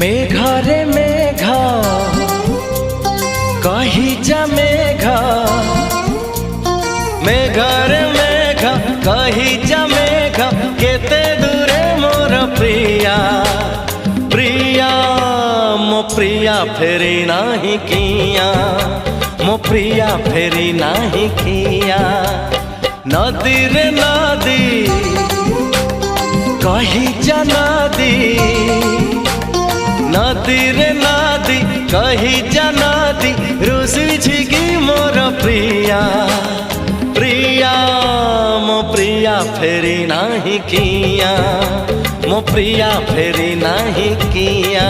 मेघरे मेघ कही जा मेघ, मेघरे मेघ कही जा मेघ, केते दूरे मोर प्रिया। प्रिया मो प्रिया फेरी नाही किया, मो प्रिया फेरी नाही किया। नदी रे नदी कही जा नदी, नदी रे नदी कही जा नदी, रुसी छिगी मोर प्रिया। प्रिया मो प्रिया फेरी नाही किया, मो प्रिया फेरी नाही किया।